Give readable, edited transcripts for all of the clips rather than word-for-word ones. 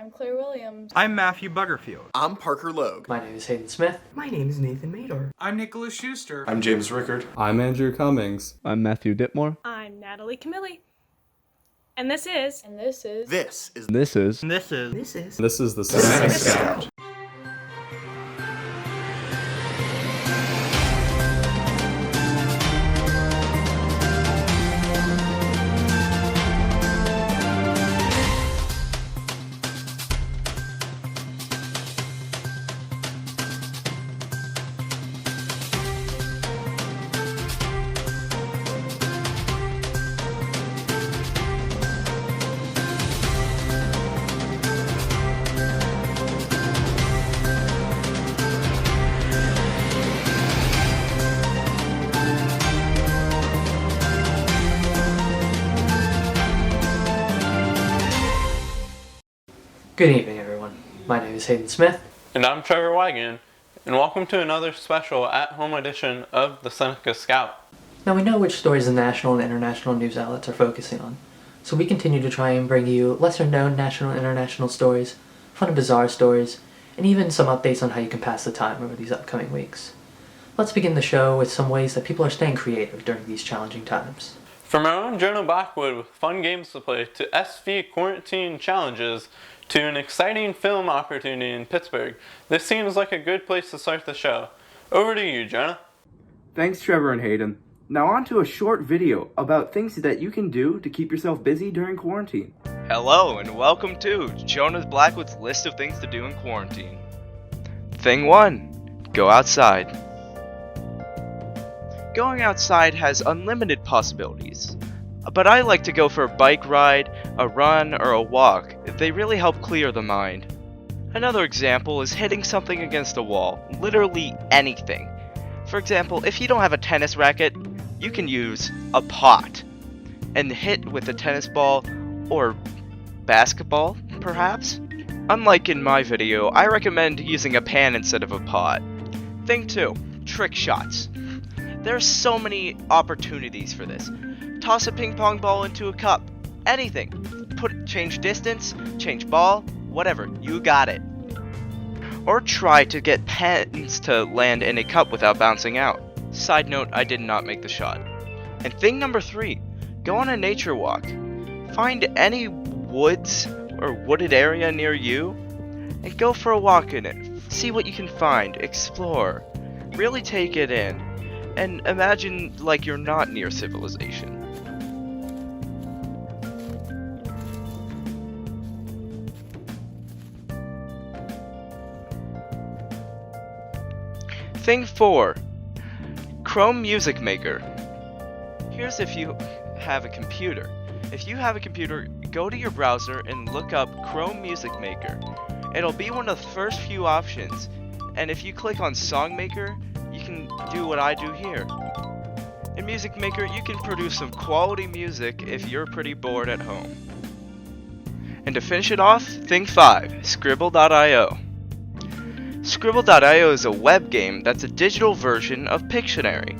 I'm Claire Williams. I'm Matthew Buggerfield. I'm Parker Logue. My name is Hayden Smith. My name is Nathan Mador. I'm Nicholas Schuster. I'm James Rickard. I'm Andrew Cummings. I'm Matthew Ditmore. I'm Natalie Camilli. And this is the Seneca Scout. Good evening, everyone. My name is Hayden Smith. And I'm Trevor Wagon, and welcome to another special at-home edition of the Seneca Scout. Now, we know which stories the national and international news outlets are focusing on, so we continue to try and bring you lesser-known national and international stories, fun and bizarre stories, and even some updates on how you can pass the time over these upcoming weeks. Let's begin the show with some ways that people are staying creative during these challenging times. From our own Jonah Blackwood with fun games to play to SV quarantine challenges to an exciting film opportunity in Pittsburgh, this seems like a good place to start the show. Over to you, Jonah. Thanks, Trevor and Hayden. Now on to a short video about things that you can do to keep yourself busy during quarantine. Hello and welcome to Jonah Blackwood's list of things to do in quarantine. Thing 1. Go outside. Going outside has unlimited possibilities, but I like to go for a bike ride, a run, or a walk. They really help clear the mind. Another example is hitting something against a wall, literally anything. For example, if you don't have a tennis racket, you can use a pot and hit with a tennis ball or basketball, perhaps? Unlike in my video, I recommend using a pan instead of a pot. Thing 2. Trick shots. There are so many opportunities for this. Toss a ping pong ball into a cup. Anything. Change distance, change ball, whatever. You got it. Or try to get pens to land in a cup without bouncing out. Side note, I did not make the shot. And thing number 3. Go on a nature walk. Find any woods or wooded area near you and go for a walk in it. See what you can find. Explore. Really take it in. And imagine like you're not near civilization. Thing 4. Chrome Music Maker. Here's if you have a computer. If you have a computer, go to your browser and look up Chrome Music Maker. It'll be one of the first few options, and if you click on Song Maker, you can do what I do here. In Music Maker, you can produce some quality music if you're pretty bored at home. And to finish it off, thing 5, Scribble.io. Scribble.io is a web game that's a digital version of Pictionary.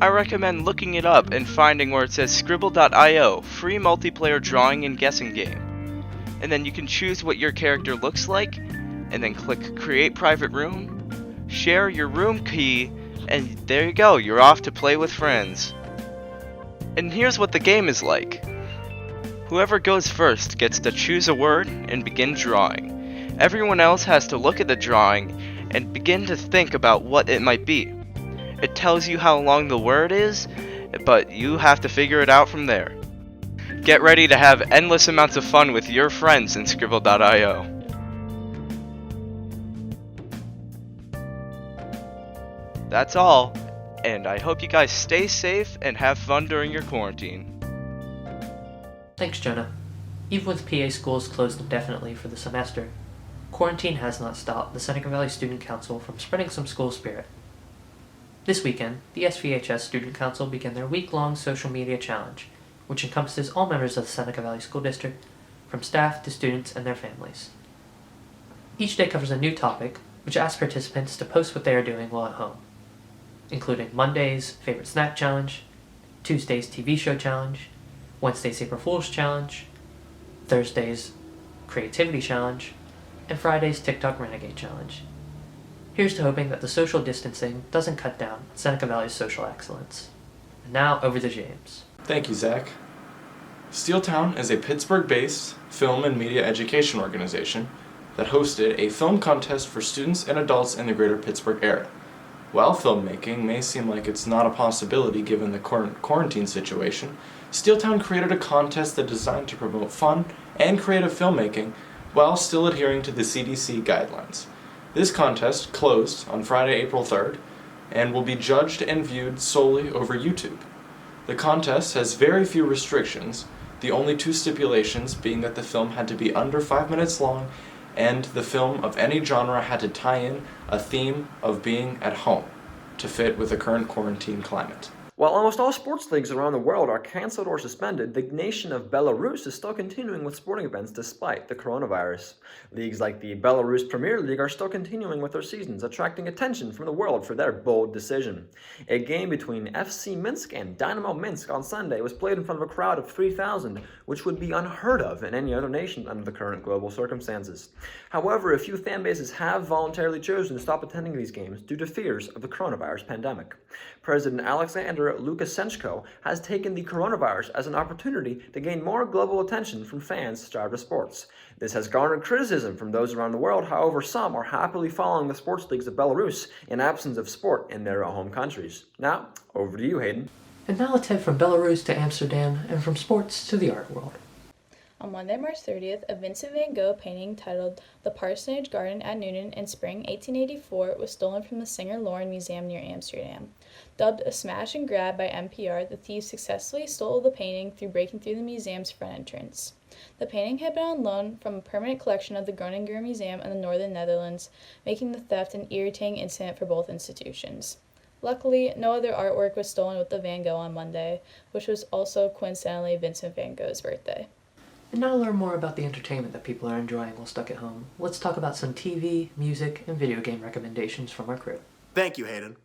I recommend looking it up and finding where it says Scribble.io, free multiplayer drawing and guessing game. And then you can choose what your character looks like, and then click Create Private Room, share your room key, and there you go, you're off to play with friends. And here's what the game is like. Whoever goes first gets to choose a word and begin drawing. Everyone else has to look at the drawing and begin to think about what it might be. It tells you how long the word is, but you have to figure it out from there. Get ready to have endless amounts of fun with your friends in Scribble.io. That's all, and I hope you guys stay safe and have fun during your quarantine. Thanks, Jonah. Even with PA schools closed indefinitely for the semester, quarantine has not stopped the Seneca Valley Student Council from spreading some school spirit. This weekend, the SVHS Student Council began their week-long social media challenge, which encompasses all members of the Seneca Valley School District, from staff to students and their families. Each day covers a new topic, which asks participants to post what they are doing while at home, including Monday's Favorite Snack Challenge, Tuesday's TV Show Challenge, Wednesday's April Fool's Challenge, Thursday's Creativity Challenge, and Friday's TikTok Renegade Challenge. Here's to hoping that the social distancing doesn't cut down on Seneca Valley's social excellence. And now, over to James. Thank you, Zach. Steeltown is a Pittsburgh-based film and media education organization that hosted a film contest for students and adults in the greater Pittsburgh area. While filmmaking may seem like it's not a possibility given the current quarantine situation, Steeltown created a contest that designed to promote fun and creative filmmaking while still adhering to the CDC guidelines. This contest closed on Friday, April 3rd, and will be judged and viewed solely over YouTube. The contest has very few restrictions, the only two stipulations being that the film had to be under 5 minutes long and the film of any genre had to tie in a theme of being at home to fit with the current quarantine climate. While almost all sports leagues around the world are cancelled or suspended, the nation of Belarus is still continuing with sporting events despite the coronavirus. Leagues like the Belarus Premier League are still continuing with their seasons, attracting attention from the world for their bold decision. A game between FC Minsk and Dynamo Minsk on Sunday was played in front of a crowd of 3,000, which would be unheard of in any other nation under the current global circumstances. However, a few fan bases have voluntarily chosen to stop attending these games due to fears of the coronavirus pandemic. President Alexander Lukashenko has taken the coronavirus as an opportunity to gain more global attention from fans starved of sports. This has garnered criticism from those around the world, however some are happily following the sports leagues of Belarus in absence of sport in their home countries. Now, over to you, Hayden. And now let's head from Belarus to Amsterdam and from sports to the art world. On Monday, March 30th, a Vincent van Gogh painting titled The Parsonage Garden at Newton in spring 1884 was stolen from the Singer-Loren Museum near Amsterdam. Dubbed a smash and grab by NPR, the thieves successfully stole the painting through breaking through the museum's front entrance. The painting had been on loan from a permanent collection of the Groningen Museum in the northern Netherlands, making the theft an irritating incident for both institutions. Luckily, no other artwork was stolen with the Van Gogh on Monday, which was also coincidentally Vincent van Gogh's birthday. And now to learn more about the entertainment that people are enjoying while stuck at home, let's talk about some TV, music, and video game recommendations from our crew. Thank you, Hayden.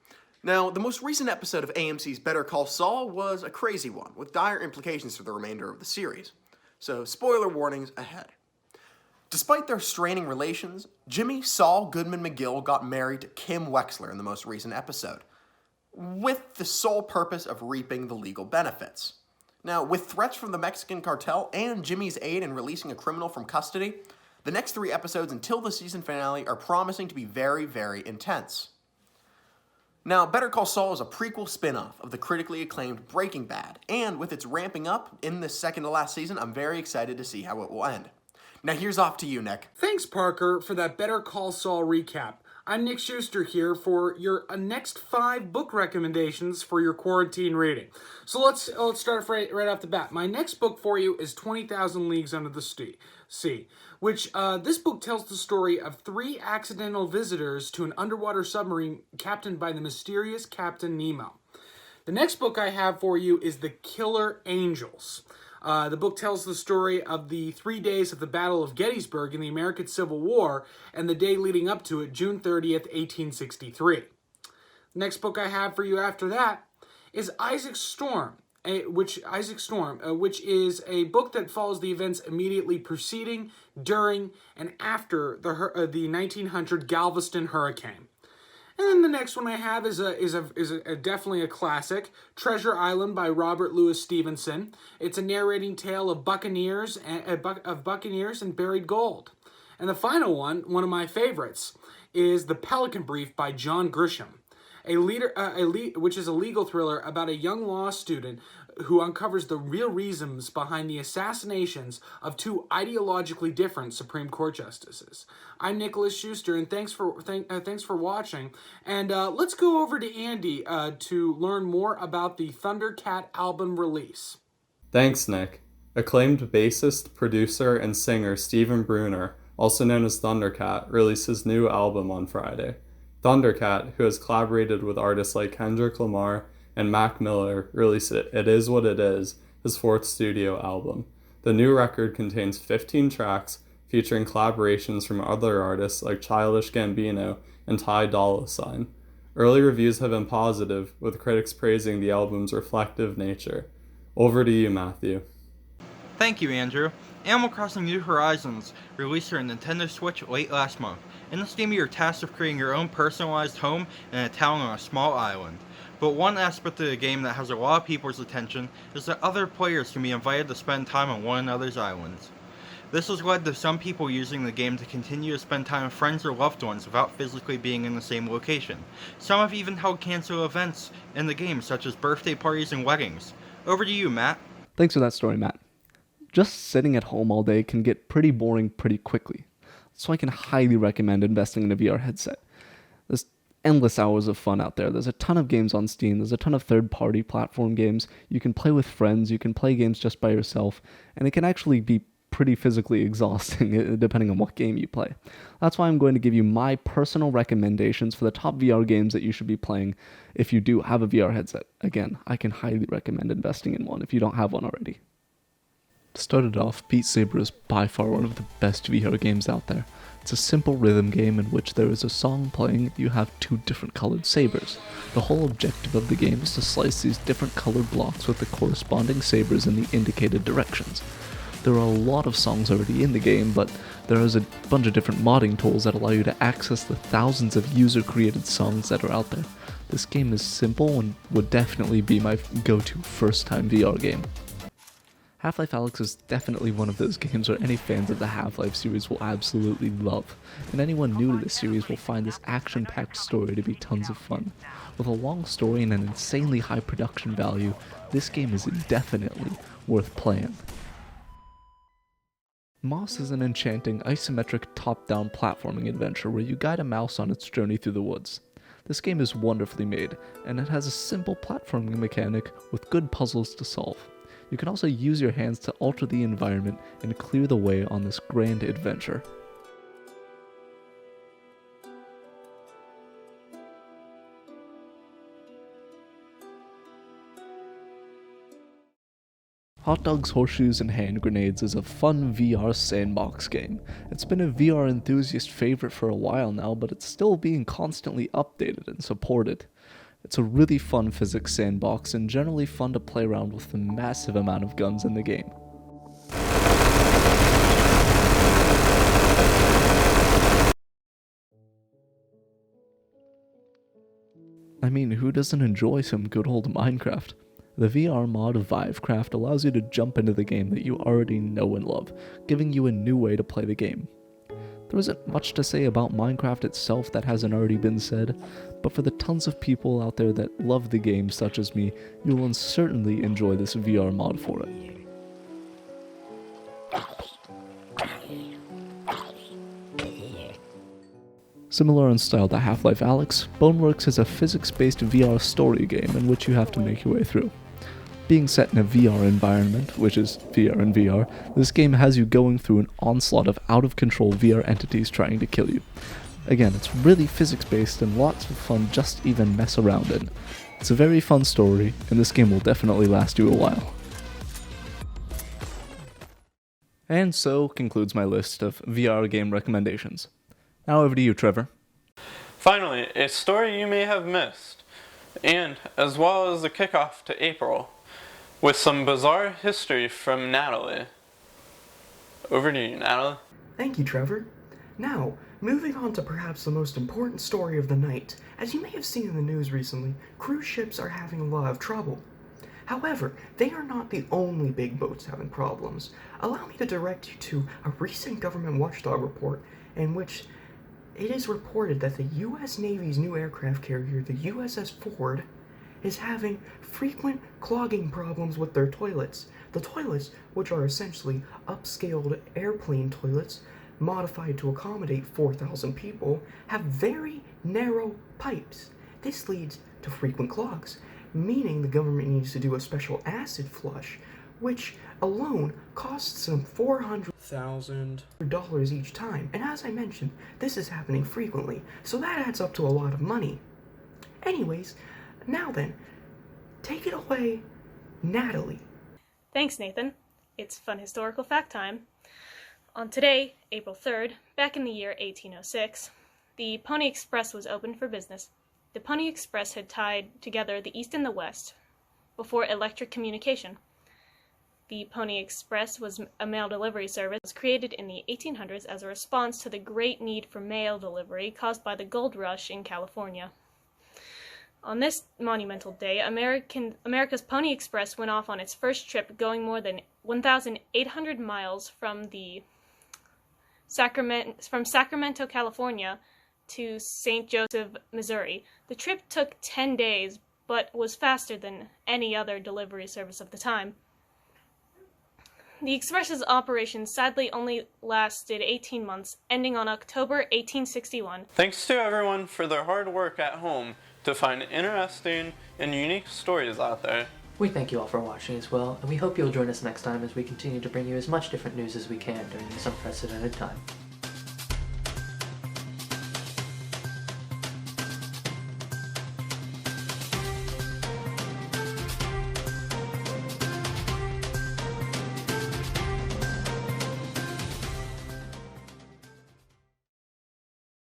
Now, the most recent episode of AMC's Better Call Saul was a crazy one, with dire implications for the remainder of the series. So, spoiler warnings ahead. Despite their straining relations, Jimmy Saul Goodman McGill got married to Kim Wexler in the most recent episode, with the sole purpose of reaping the legal benefits. Now, with threats from the Mexican cartel and Jimmy's aid in releasing a criminal from custody, the next 3 episodes until the season finale are promising to be very, very intense. Now, Better Call Saul is a prequel spin-off of the critically acclaimed Breaking Bad, and with its ramping up in this second-to-last season, I'm very excited to see how it will end. Now, here's off to you, Nick. Thanks, Parker, for that Better Call Saul recap. I'm Nick Schuster here for your next 5 book recommendations for your quarantine reading. So let's start right off the bat. My next book for you is 20,000 Leagues Under the Sea, which this book tells the story of 3 accidental visitors to an underwater submarine captained by the mysterious Captain Nemo. The next book I have for you is The Killer Angels. The book tells the story of the 3 days of the Battle of Gettysburg in the American Civil War and the day leading up to it, June 30th, 1863. The next book I have for you after that is Isaac Storm, which is a book that follows the events immediately preceding, during, and after the 1900 Galveston hurricane. And then the next one I have is definitely a classic, Treasure Island by Robert Louis Stevenson. It's a narrating tale of buccaneers and buried gold. And the final one of my favorites, is The Pelican Brief by John Grisham, which is a legal thriller about a young law student who uncovers the real reasons behind the assassinations of 2 ideologically different Supreme Court justices. I'm Nicholas Schuster, and thanks for watching. And let's go over to Andy to learn more about the Thundercat album release. Thanks, Nick. Acclaimed bassist, producer, and singer Stephen Bruner, also known as Thundercat, released his new album on Friday. Thundercat, who has collaborated with artists like Kendrick Lamar and Mac Miller, released It Is What It Is, his 4th studio album. The new record contains 15 tracks featuring collaborations from other artists like Childish Gambino and Ty Dolla $ign. Early reviews have been positive, with critics praising the album's reflective nature. Over to you, Matthew. Thank you, Andrew. Animal Crossing New Horizons released for Nintendo Switch late last month. In this game, you're tasked with creating your own personalized home in a town on a small island. But one aspect of the game that has a lot of people's attention is that other players can be invited to spend time on one another's islands. This has led to some people using the game to continue to spend time with friends or loved ones without physically being in the same location. Some have even held canceled events in the game, such as birthday parties and weddings. Over to you, Matt. Thanks for that story, Matt. Just sitting at home all day can get pretty boring pretty quickly, so I can highly recommend investing in a VR headset. There's endless hours of fun out there. There's a ton of games on Steam, there's a ton of third-party platform games. You can play with friends, you can play games just by yourself, and it can actually be pretty physically exhausting depending on what game you play. That's why I'm going to give you my personal recommendations for the top VR games that you should be playing if you do have a VR headset. Again, I can highly recommend investing in one if you don't have one already. To start it off, Beat Saber is by far one of the best VR games out there. It's a simple rhythm game in which there is a song playing and you have two different colored sabers. The whole objective of the game is to slice these different colored blocks with the corresponding sabers in the indicated directions. There are a lot of songs already in the game, but there is a bunch of different modding tools that allow you to access the thousands of user-created songs that are out there. This game is simple and would definitely be my go-to first-time VR game. Half-Life Alyx is definitely one of those games where any fans of the Half-Life series will absolutely love, and anyone new to the series will find this action-packed story to be tons of fun. With a long story and an insanely high production value, this game is definitely worth playing. Moss is an enchanting, isometric top-down platforming adventure where you guide a mouse on its journey through the woods. This game is wonderfully made, and it has a simple platforming mechanic with good puzzles to solve. You can also use your hands to alter the environment and clear the way on this grand adventure. Hot Dogs, Horseshoes, and Hand Grenades is a fun VR sandbox game. It's been a VR enthusiast favorite for a while now, but it's still being constantly updated and supported. It's a really fun physics sandbox and generally fun to play around with the massive amount of guns in the game. I mean, who doesn't enjoy some good old Minecraft? The VR mod Vivecraft allows you to jump into the game that you already know and love, giving you a new way to play the game. There isn't much to say about Minecraft itself that hasn't already been said, but for the tons of people out there that love the game such as me, you will certainly enjoy this VR mod for it. Similar in style to Half-Life Alyx, Boneworks is a physics-based VR story game in which you have to make your way through. Being set in a VR environment, which is VR in VR, this game has you going through an onslaught of out-of-control VR entities trying to kill you. Again, it's really physics-based and lots of fun just to even mess around in. It's a very fun story, and this game will definitely last you a while. And so concludes my list of VR game recommendations. Now over to you, Trevor. Finally, a story you may have missed, and as well as the kickoff to April, with some bizarre history from Natalie. Over to you, Natalie. Thank you, Trevor. Now, moving on to perhaps the most important story of the night. As you may have seen in the news recently, cruise ships are having a lot of trouble. However, they are not the only big boats having problems. Allow me to direct you to a recent government watchdog report in which it is reported that the U.S. Navy's new aircraft carrier, the USS Ford, is having frequent clogging problems with their toilets. The toilets, which are essentially upscaled airplane toilets modified to accommodate 4,000 people, have very narrow pipes. This leads to frequent clogs, meaning the government needs to do a special acid flush, which alone costs them $400,000 each time. And as I mentioned, this is happening frequently, so that adds up to a lot of money. Anyways, now then, take it away, Natalie. Thanks, Nathan. It's fun historical fact time. On today, April 3rd, back in the year 1806, the Pony Express was opened for business. The Pony Express had tied together the East and the West before electric communication. The Pony Express was a mail delivery service created in the 1800s as a response to the great need for mail delivery caused by the gold rush in California. On this monumental day, America's Pony Express went off on its first trip, going more than 1,800 miles from Sacramento, California, to St. Joseph, Missouri. The trip took 10 days, but was faster than any other delivery service of the time. The Express's operation sadly only lasted 18 months, ending on October 1861. Thanks to everyone for their hard work at home to find interesting and unique stories out there. We thank you all for watching as well, and we hope you'll join us next time as we continue to bring you as much different news as we can during this unprecedented time.